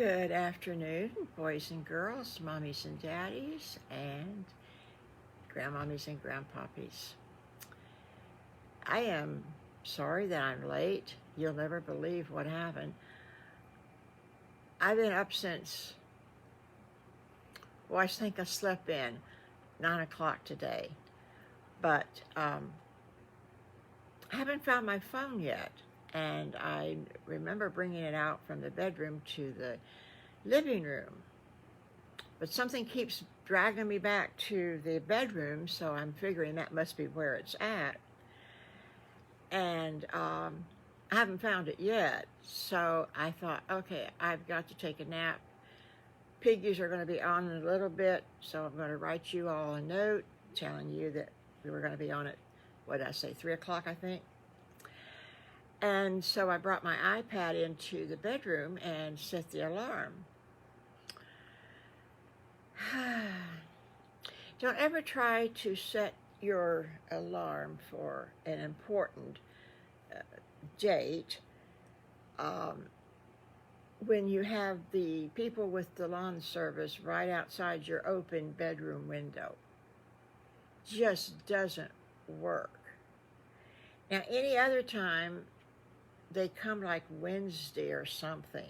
Good afternoon, boys and girls, mommies and daddies, and grandmommies and grandpappies. I am sorry that I'm late. You'll never believe what happened. I've been up since, I think I slept in 9 o'clock today, but I haven't found my phone yet. And I remember bringing it out from the bedroom to the living room. But something keeps dragging me back to the bedroom, so I'm figuring that must be where it's at. And I haven't found it yet. So I thought, okay, I've got to take a nap. Piggies are going to be on in a little bit, so I'm going to write you all a note telling you that we were going to be on at, what did I say, 3 o'clock, I think? And so I brought my iPad into the bedroom and set the alarm. Don't ever try to set your alarm for an important date when you have the people with the lawn service right outside your open bedroom window. Just doesn't work. Now, any other time, they come like Wednesday or something.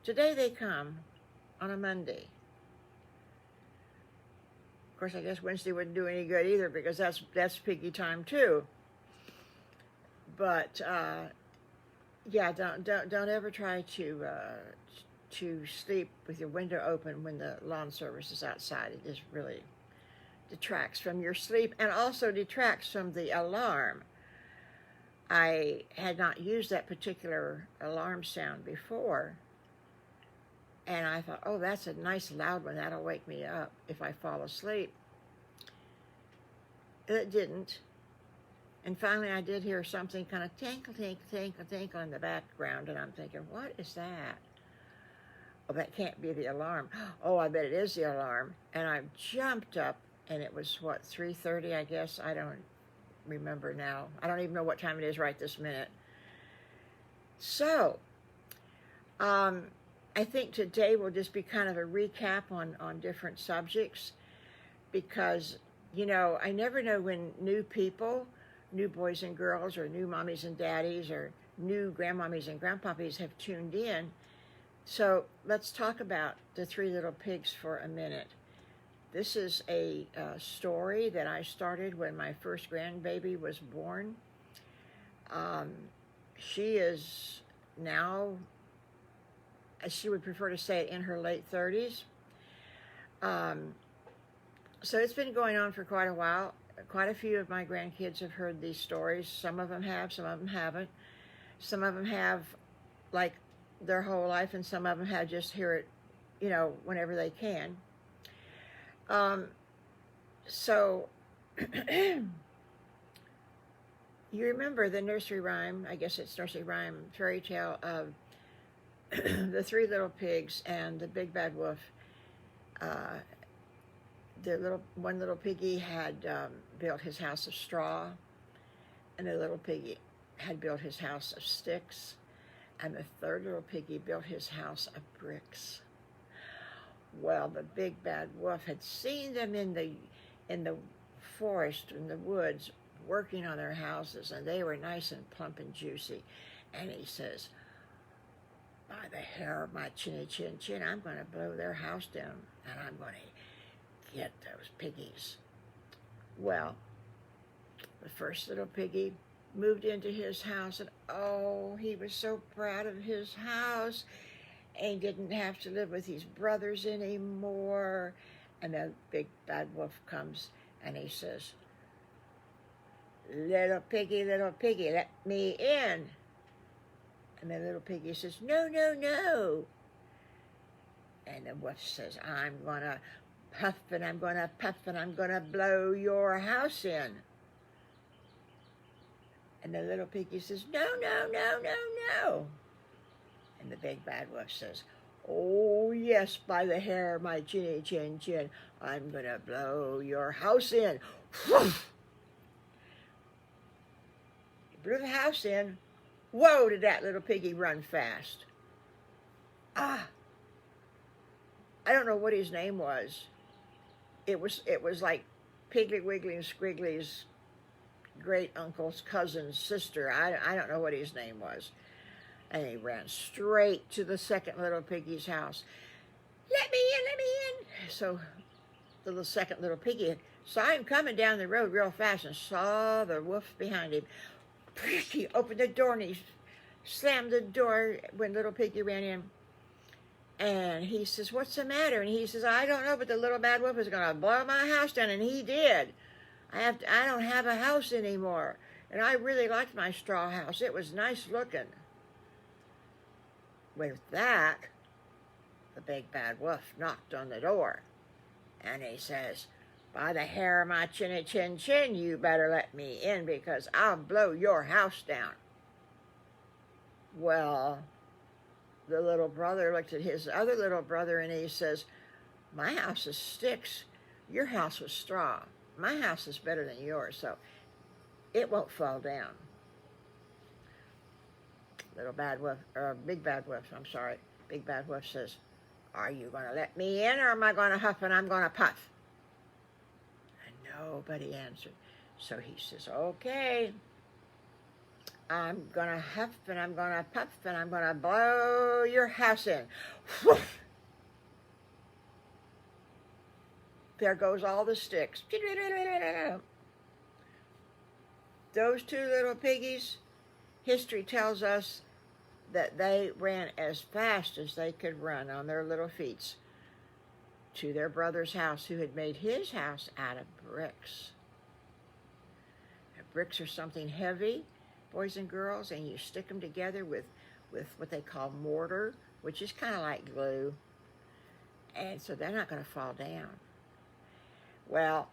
Today they come on a Monday. Of course, I guess Wednesday wouldn't do any good either because that's piggy time too. But yeah, don't ever try to sleep with your window open when the lawn service is outside. It just really detracts from your sleep and also detracts from the alarm. I had not used that particular alarm sound before, and I thought, oh, that's a nice loud one. That'll wake me up if I fall asleep. It didn't. And finally, I did hear something kind of tinkle, tinkle, tinkle, tinkle in the background, and I'm thinking, what is that? Oh, that can't be the alarm. Oh, I bet it is the alarm. And I jumped up, and it was, what, 3:30, I guess? I don't remember now. I don't even know what time it is right this minute. So, I think today will just be kind of a recap on different subjects because, you know, I never know when new people, new boys and girls, or new mommies and daddies, or new grandmommies and grandpappies have tuned in. So let's talk about the Three Little Pigs for a minute. This is a story that I started when my first grandbaby was born. She is now, she would prefer to say it, in her late 30s. So it's been going on for quite a while. Quite a few of my grandkids have heard these stories. Some of them have, some of them haven't. Some of them have like their whole life, and some of them have just hear it, you know, whenever they can. So you remember the nursery rhyme, I guess it's nursery rhyme fairy tale of the Three Little Pigs and the Big Bad Wolf. One little piggy had built his house of straw, and the little piggy had built his house of sticks, and the third little piggy built his house of bricks. Well, the Big Bad Wolf had seen them in the forest, in the woods, working on their houses, and they were nice and plump and juicy. And he says, by the hair of my chinny chin chin, I'm going to blow their house down, and I'm going to get those piggies. Well, the first little piggy moved into his house, and oh, he was so proud of his house. And he didn't have to live with his brothers anymore. And the Big Bad Wolf comes and he says, little piggy, let me in. And the little piggy says, no, no, no. And the wolf says, I'm going to puff and I'm going to puff and I'm going to blow your house in. And the little piggy says, no, no, no, no, no. And the Big Bad Wolf says, oh, yes, by the hair of my chinny chin chin, I'm going to blow your house in. Woof! He blew the house in. Whoa, did that little piggy run fast. Ah, I don't know what his name was. It was like Piggly Wiggly and Squiggly's great uncle's cousin's sister. I don't know what his name was. And he ran straight to the second little piggy's house. Let me in, let me in. So the second little piggy saw him coming down the road real fast and saw the wolf behind him. He opened the door and he slammed the door when little piggy ran in. And he says, what's the matter? And he says, I don't know, but the little bad wolf is going to blow my house down. And he did. I don't have a house anymore. And I really liked my straw house. It was nice looking. With that, the big bad wolf knocked on the door. And he says, by the hair of my chinny chin chin, you better let me in because I'll blow your house down. Well, the little brother looked at his other little brother and he says, my house is sticks. Your house was straw. My house is better than yours, so it won't fall down. Little bad wolf, or big bad wolf, I'm sorry. Big bad wolf says, are you going to let me in or am I going to huff and I'm going to puff? And nobody answered. So he says, okay. I'm going to huff and I'm going to puff and I'm going to blow your house in. Woof! There goes all the sticks. Those two little piggies, history tells us that they ran as fast as they could run on their little feet to their brother's house, who had made his house out of bricks. Now, bricks are something heavy, boys and girls, and you stick them together with what they call mortar, which is kind of like glue, and so they're not going to fall down. Well,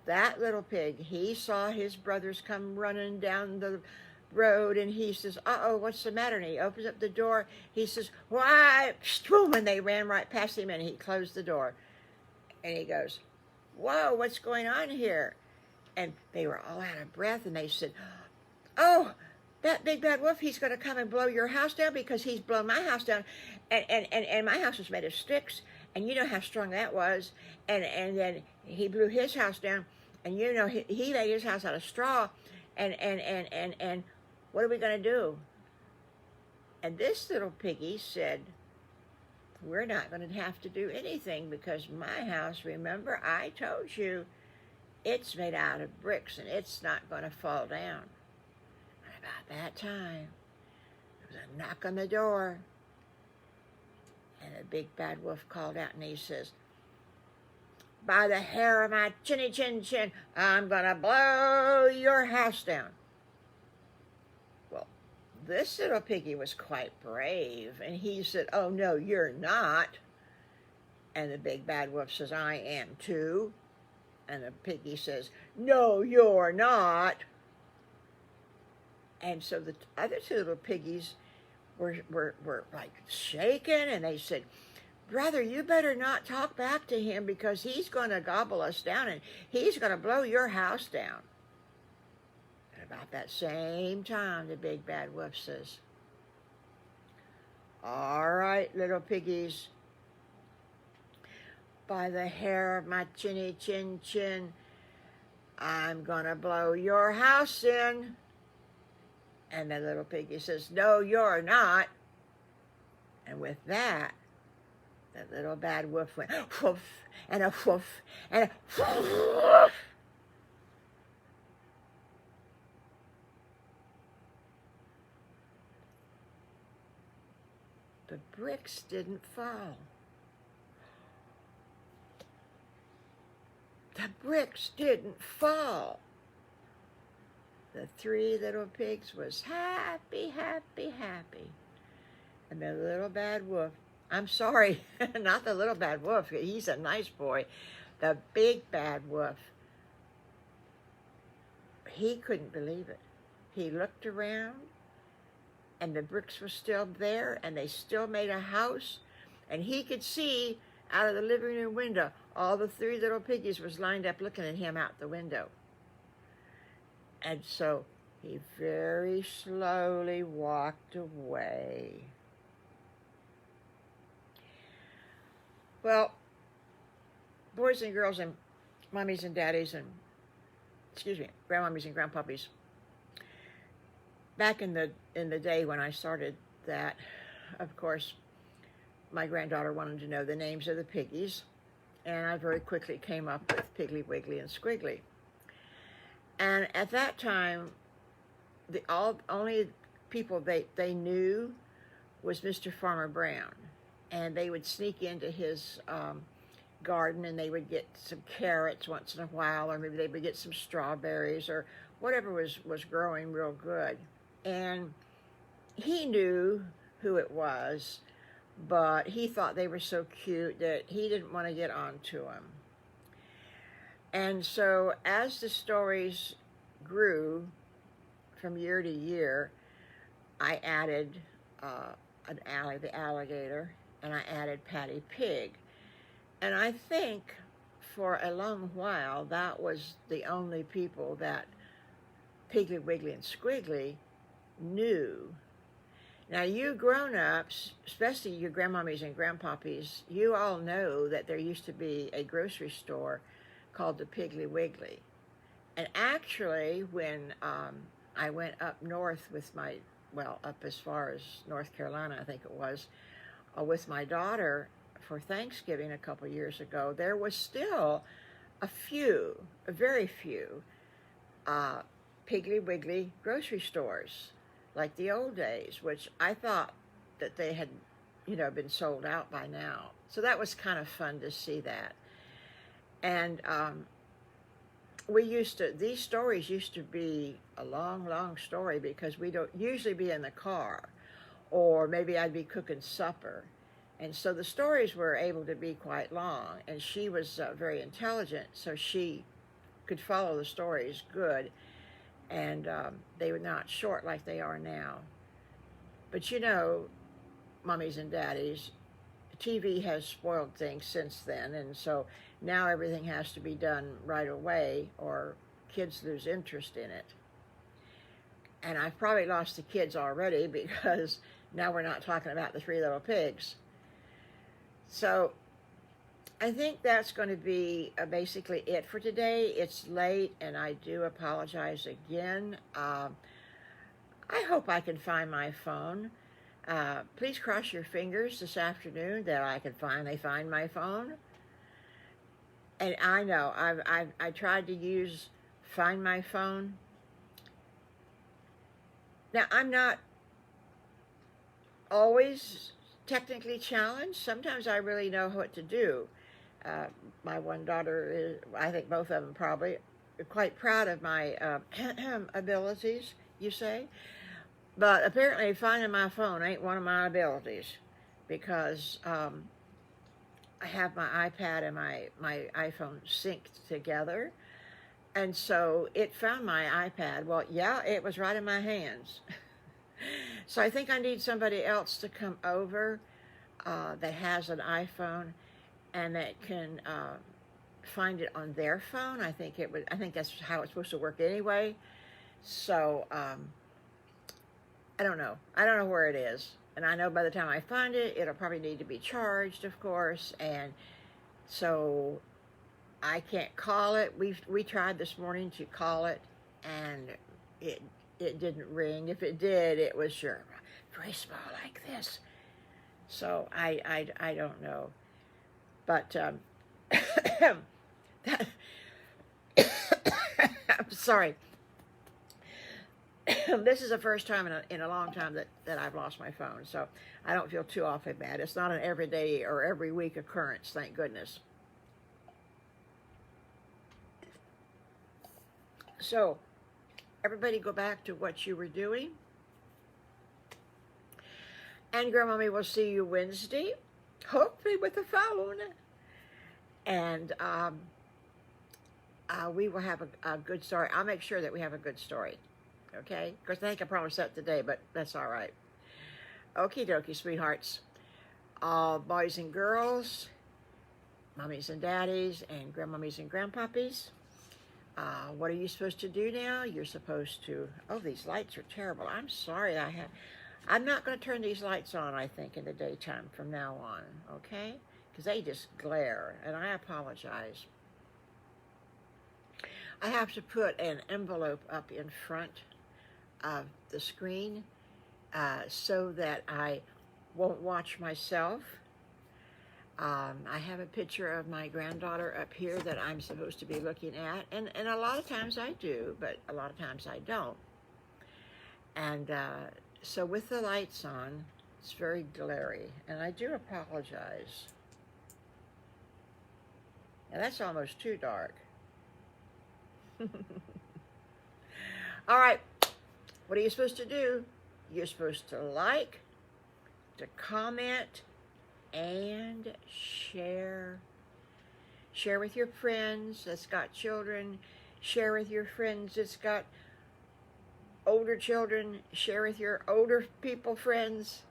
that little pig, he saw his brothers come running down the road, and he says, uh-oh, what's the matter? And he opens up the door. He says, why? And they ran right past him, and he closed the door. And he goes, whoa, what's going on here? And they were all out of breath, and they said, oh, that big bad wolf, he's going to come and blow your house down because he's blown my house down. And my house was made of sticks, and you know how strong that was. And then he blew his house down, and you know he made his house out of straw. And what are we going to do? And this little piggy said, we're not going to have to do anything because my house, remember, I told you, it's made out of bricks and it's not going to fall down. And about that time, there was a knock on the door. And the big bad wolf called out and he says, by the hair of my chinny chin chin, I'm going to blow your house down. Well, this little piggy was quite brave, and he said, oh, no, you're not. And the big bad wolf says, I am too. And the piggy says, no, you're not. And so the other two little piggies were like shaking, and they said, brother, you better not talk back to him because he's going to gobble us down and he's going to blow your house down. And about that same time, the big bad wolf says, all right, little piggies, by the hair of my chinny chin chin, I'm going to blow your house in. And the little piggy says, no, you're not. And with that, the little bad wolf went whoof and a whoof and a whoof. The bricks didn't fall. The bricks didn't fall. The three little pigs was happy, happy, happy. And the little bad wolf, I'm sorry, not the little bad wolf, he's a nice boy. The big bad wolf, he couldn't believe it. He looked around, and the bricks were still there, and they still made a house, and he could see out of the living room window, all the three little piggies was lined up looking at him out the window. And so he very slowly walked away. Well, boys and girls and mommies and daddies and, excuse me, grandmommies and grandpuppies. Back in the day when I started that, of course, my granddaughter wanted to know the names of the piggies, and I very quickly came up with Piggly, Wiggly, and Squiggly. And at that time, the only people they knew was Mr. Farmer Brown, and they would sneak into his garden, and they would get some carrots once in a while, or maybe they would get some strawberries or whatever was growing real good. And he knew who it was, but he thought they were so cute that he didn't want to get on to them. And so as the stories grew from year to year, I added the alligator, and I added Patty Pig. And I think for a long while that was the only people that Piggly, Wiggly, and Squiggly knew. Now, you grown-ups, especially your grandmommies and grandpappies, you all know that there used to be a grocery store called the Piggly Wiggly. And actually, when I went up north with up as far as North Carolina, I think it was, with my daughter for Thanksgiving a couple years ago, there was still a very few, Piggly Wiggly grocery stores, like the old days, which I thought that they had, been sold out by now. So that was kind of fun to see that. And these stories used to be a long, long story, because we don't usually be in the car, or maybe I'd be cooking supper. And so the stories were able to be quite long, and she was very intelligent, so she could follow the stories good, and they were not short like they are now. But mummies and daddies, TV has spoiled things since then, and so now everything has to be done right away, or kids lose interest in it. And I've probably lost the kids already, because now we're not talking about the Three Little Pigs. So I think that's going to be basically it for today. It's late, and I do apologize again. I hope I can find my phone. Please cross your fingers this afternoon that I can finally find my phone. And I know I tried to find my phone. Now, I'm not always technically challenged. Sometimes I really know what to do. My one daughter I think both of them probably, are quite proud of my abilities, you say. But apparently finding my phone ain't one of my abilities, because I have my iPad and my iPhone synced together. And so it found my iPad. Well, yeah, it was right in my hands. So I think I need somebody else to come over that has an iPhone and that can find it on their phone. I think that's how it's supposed to work anyway. So I don't know. I don't know where it is. And I know by the time I find it, it'll probably need to be charged, of course. And so I can't call it. We tried this morning to call it, and it didn't ring. If it did, it was very small like this. So I don't know. But I'm sorry. This is the first time in a long time that I've lost my phone, so I don't feel too awfully bad. It's not an everyday or every week occurrence, thank goodness. So, everybody go back to what you were doing. And GrandMommy will see you Wednesday, hopefully with a phone. And we will have a good story. I'll make sure that we have a good story. Okay? Because I think I promised that today, but that's all right. Okie dokie, sweethearts. Boys and girls, mommies and daddies, and grandmommies and grandpuppies. What are you supposed to do now? You're supposed to... Oh, these lights are terrible. I'm sorry. I'm not going to turn these lights on, I think, in the daytime from now on. Okay? because they just glare, and I apologize. I have to put an envelope up in front of the screen so that I won't watch myself. I have a picture of my granddaughter up here that I'm supposed to be looking at, and a lot of times I do, but a lot of times I don't. And so with the lights on, it's very glary, and I do apologize. And that's almost too dark. All right, what are you supposed to do? You're supposed to like, to comment, and share. Share with your friends that's got children. Share with your friends that's got older children. Share with your older people friends.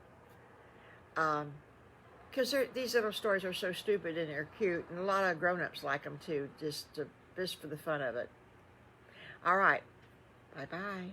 Because these little stories are so stupid and they're cute, and a lot of grown-ups like them too, just for the fun of it. All right, bye-bye.